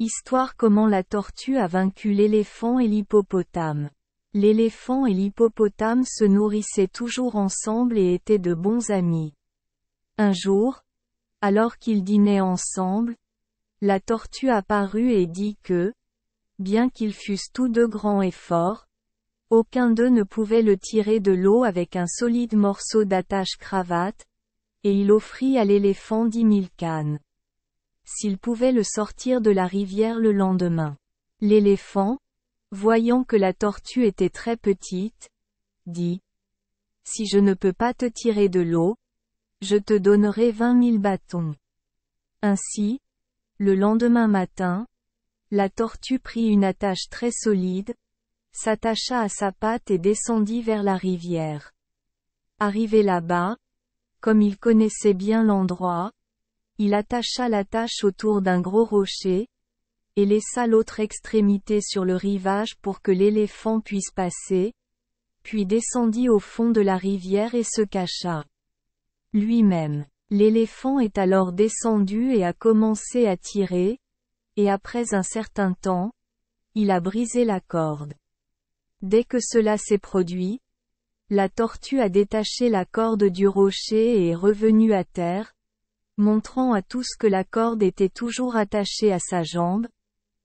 Histoire comment la tortue a vaincu l'éléphant et l'hippopotame. L'éléphant et l'hippopotame se nourrissaient toujours ensemble et étaient de bons amis. Un jour, alors qu'ils dînaient ensemble, la tortue apparut et dit que, bien qu'ils fussent tous deux grands et forts, aucun d'eux ne pouvait le tirer de l'eau avec un solide morceau d'attache-cravate, et il offrit à l'éléphant 10 000 cannes. S'il pouvait le sortir de la rivière le lendemain. L'éléphant, voyant que la tortue était très petite, dit: « Si je ne peux pas te tirer de l'eau, je te donnerai 20 000 bâtons. » Ainsi, le lendemain matin, la tortue prit une attache très solide, s'attacha à sa patte et descendit vers la rivière. Arrivé là-bas, comme il connaissait bien l'endroit, il attacha l'attache autour d'un gros rocher, et laissa l'autre extrémité sur le rivage pour que l'éléphant puisse passer, puis descendit au fond de la rivière et se cacha. Lui-même. L'éléphant est alors descendu et a commencé à tirer, et après un certain temps, il a brisé la corde. Dès que cela s'est produit, la tortue a détaché la corde du rocher et est revenue à terre, montrant à tous que la corde était toujours attachée à sa jambe,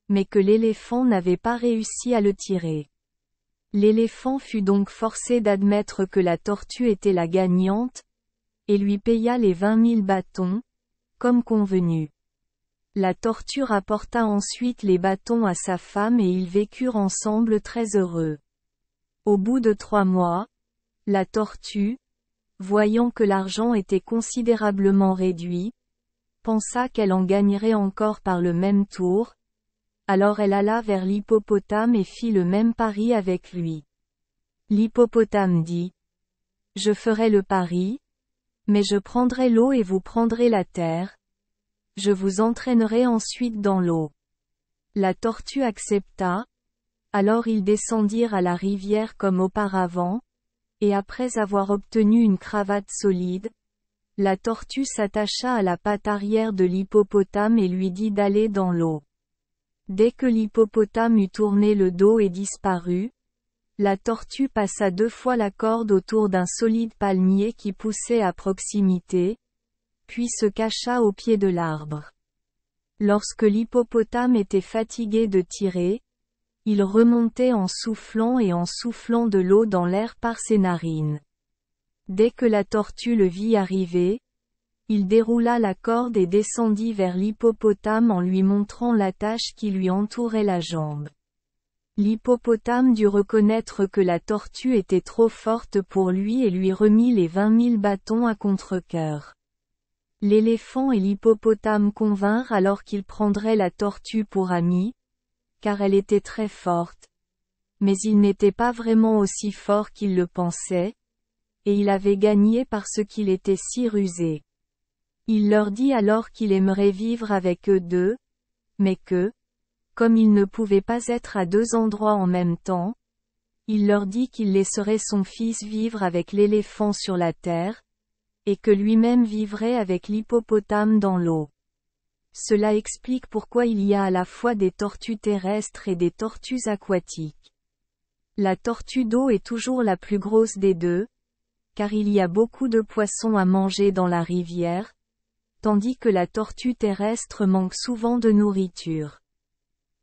mais que l'éléphant n'avait pas réussi à le tirer. L'éléphant fut donc forcé d'admettre que la tortue était la gagnante, et lui paya les 20 000 bâtons, comme convenu. La tortue rapporta ensuite les bâtons à sa femme et ils vécurent ensemble très heureux. Au bout de 3 mois, la tortue, voyant que l'argent était considérablement réduit, pensa qu'elle en gagnerait encore par le même tour, alors elle alla vers l'hippopotame et fit le même pari avec lui. L'hippopotame dit: « Je ferai le pari, mais je prendrai l'eau et vous prendrez la terre. Je vous entraînerai ensuite dans l'eau. » La tortue accepta, alors ils descendirent à la rivière comme auparavant, et après avoir obtenu une cravate solide, la tortue s'attacha à la patte arrière de l'hippopotame et lui dit d'aller dans l'eau. Dès que l'hippopotame eut tourné le dos et disparu, la tortue passa 2 fois la corde autour d'un solide palmier qui poussait à proximité, puis se cacha au pied de l'arbre. Lorsque l'hippopotame était fatigué de tirer, il remontait en soufflant de l'eau dans l'air par ses narines. Dès que la tortue le vit arriver, il déroula la corde et descendit vers l'hippopotame en lui montrant l'attache qui lui entourait la jambe. L'hippopotame dut reconnaître que la tortue était trop forte pour lui et lui remit les 20 000 bâtons à contre-cœur. L'éléphant et l'hippopotame convinrent alors qu'ils prendraient la tortue pour amie, car elle était très forte. Mais il n'était pas vraiment aussi fort qu'il le pensait, et il avait gagné parce qu'il était si rusé. Il leur dit alors qu'il aimerait vivre avec eux deux, mais que, comme il ne pouvait pas être à 2 endroits en même temps, il leur dit qu'il laisserait son fils vivre avec l'éléphant sur la terre, et que lui-même vivrait avec l'hippopotame dans l'eau. Cela explique pourquoi il y a à la fois des tortues terrestres et des tortues aquatiques. La tortue d'eau est toujours la plus grosse des deux, car il y a beaucoup de poissons à manger dans la rivière, tandis que la tortue terrestre manque souvent de nourriture.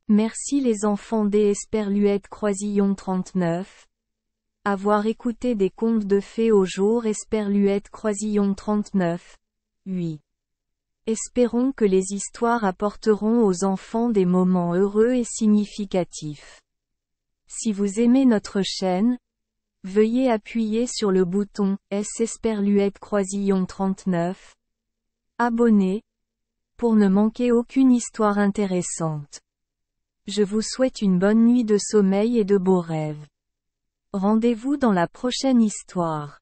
Merci les enfants des Esperluette Croisillon 39. Avoir écouté des contes de fées au jour Esperluette Croisillon 39. 8. Espérons que les histoires apporteront aux enfants des moments heureux et significatifs. Si vous aimez notre chaîne, veuillez appuyer sur le bouton S Esperluette Croisillon 39. Abonner, pour ne manquer aucune histoire intéressante. Je vous souhaite une bonne nuit de sommeil et de beaux rêves. Rendez-vous dans la prochaine histoire.